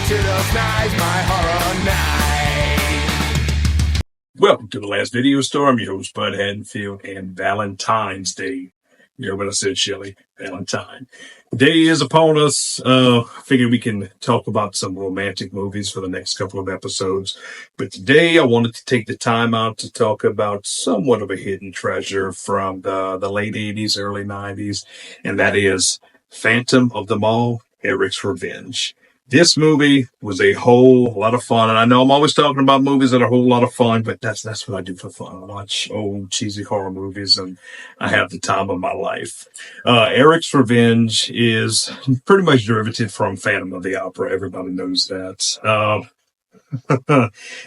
to those nights, my horror night. Welcome to the last video store. I'm your host, Bud Haddonfield, and Valentine's Day. You know what I said, Shelley? Valentine. Day is upon us. Figured we can talk about some romantic movies for the next couple of episodes. But today I wanted to take the time out to talk about somewhat of a hidden treasure from the late 80s, early 90s, and that is Phantom of the Mall, Eric's Revenge. This movie was a whole lot of fun, and I know I'm always talking about movies that are a whole lot of fun, but that's what I do for fun. I watch old cheesy horror movies, and I have the time of my life. Eric's Revenge is pretty much derivative from Phantom of the Opera. Everybody knows that.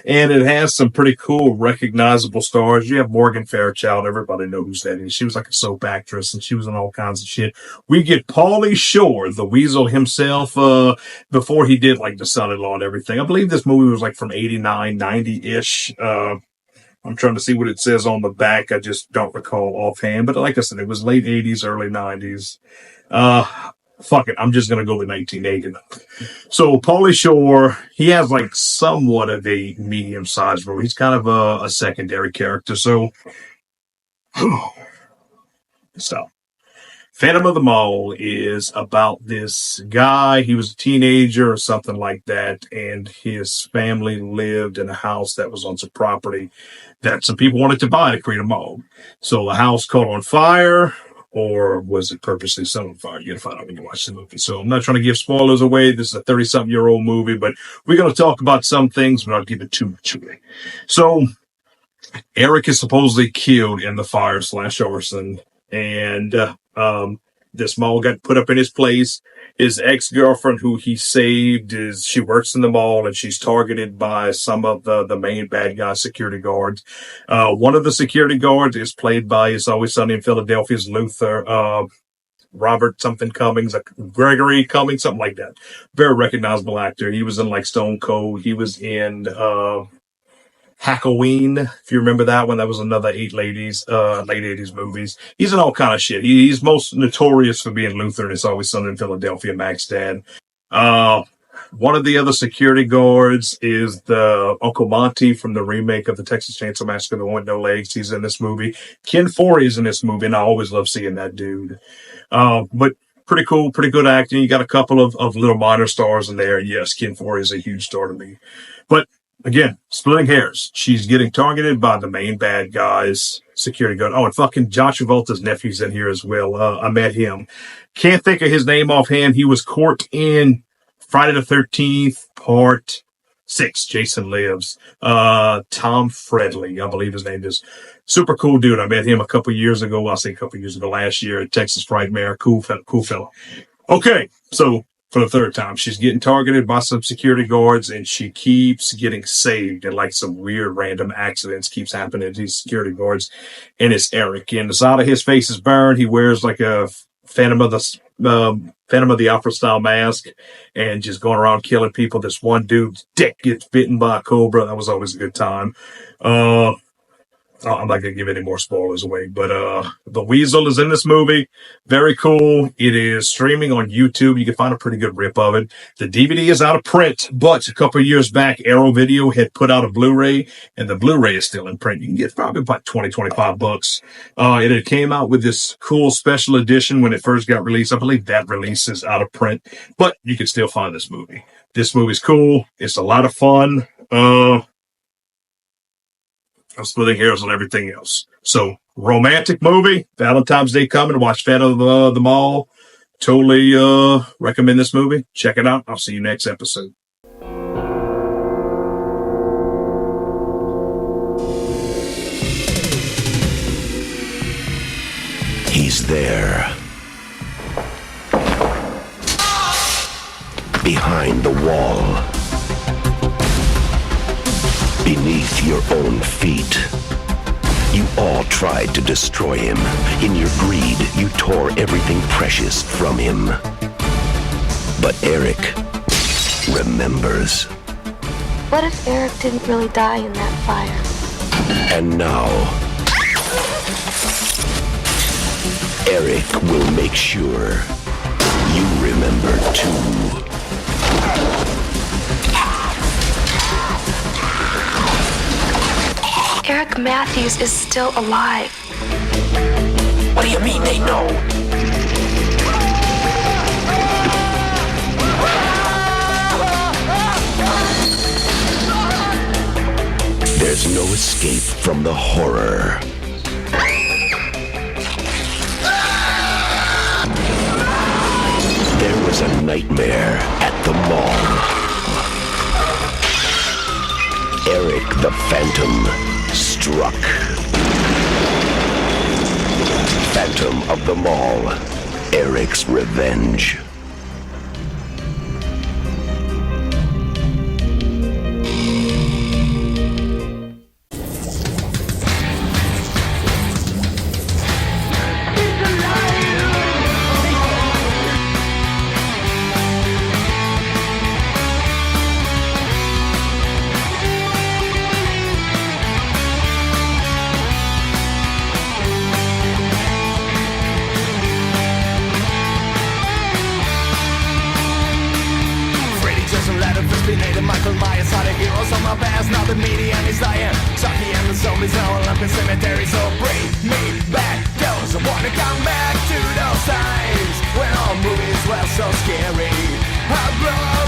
And it has some pretty cool, recognizable stars. You have Morgan Fairchild. Everybody knows who that is. She was like a soap actress, and she was in all kinds of shit. We get Pauly Shore, the Weasel himself, before he did like The Son-in-Law and everything. I believe this movie was like from 89, 90-ish. I'm trying to see what it says on the back. I just don't recall offhand. But like I said, it was late 80s, early 90s. Fuck it, I'm just going to go with 1989. So, Pauly Shore, he has like somewhat of a medium-sized role. He's kind of a secondary character. So, stop. Phantom of the Mall is about this guy. He was a teenager or something like that, and his family lived in a house that was on some property that some people wanted to buy to create a mall. So, the house caught on fire. Or was it purposely set on fire? You're going to find out when you watch the movie. So I'm not trying to give spoilers away. This is a 30-something-year-old movie, but we're going to talk about some things, but I'll give it too much away. So Eric is supposedly killed in the fire / arson, and this mall got put up in his place. His ex-girlfriend, who he saved, she works in the mall, and she's targeted by some of the main bad guy security guards. One of the security guards is played by It's Always Sunny in Philadelphia's Luther, Robert something Cummings, Gregory Cummings, something like that. Very recognizable actor. He was in like Stone Cold. He was in Halloween, if you remember that one. That was another late 80s movies. He's in all kind of shit. He's most notorious for being Luther in It's Always Sunny in Philadelphia, Mac's dad. One of the other security guards is the Uncle Monty from the remake of the Texas Chainsaw Massacre, The One with No Legs. He's in this movie. Ken Foree is in this movie, and I always love seeing that dude. But pretty cool, pretty good acting. You got a couple of little minor stars in there. Yes, Ken Foree is a huge star to me. But again, splitting hairs. She's getting targeted by the main bad guy's security guard. Oh, and fucking John Travolta's nephew's in here as well. I met him. Can't think of his name offhand. He was Court in Friday the 13th, Part 6, Jason Lives. Tom Fredley, I believe his name is. Super cool dude. I met him a couple years ago. I'll say a couple years ago, last year at Texas Frightmare. Cool fella. Okay, so for the third time, she's getting targeted by some security guards, and she keeps getting saved, and like some weird random accidents keeps happening to these security guards. And it's Eric, and the side of his face is burned. He wears like a Phantom of the Opera style mask, and just going around killing people. This one dude's dick gets bitten by a cobra. That was always a good time. I'm not going to give any more spoilers away, but the Weasel is in this movie. Very cool. It is streaming on YouTube. You can find a pretty good rip of it. The DVD is out of print, but a couple of years back, Arrow Video had put out a Blu-ray, and the Blu-ray is still in print. You can get probably about $20-25. It had came out with this cool special edition when it first got released. I believe that release is out of print, but you can still find this movie. This movie's cool. It's a lot of fun. I'm splitting hairs on everything else. So, romantic movie, Valentine's Day coming, watch Phantom of the Mall. Totally recommend this movie. Check it out. I'll see you next episode. He's there. Behind the wall. Beneath your own feet. You all tried to destroy him. In your greed, you tore everything precious from him. But Eric remembers. What if Eric didn't really die in that fire? And now, Eric will make sure you remember too. Eric Matthews is still alive. What do you mean they know? There's no escape from the horror. There was a nightmare at the mall. Eric the Phantom struck. Phantom of the Mall. Eric's Revenge. Michael Myers are the heroes of my past. Now the media is dying. Chucky and the zombies now Olympic cemetery. So bring me back those. I wanna come back to those times when all movies were so scary. I blow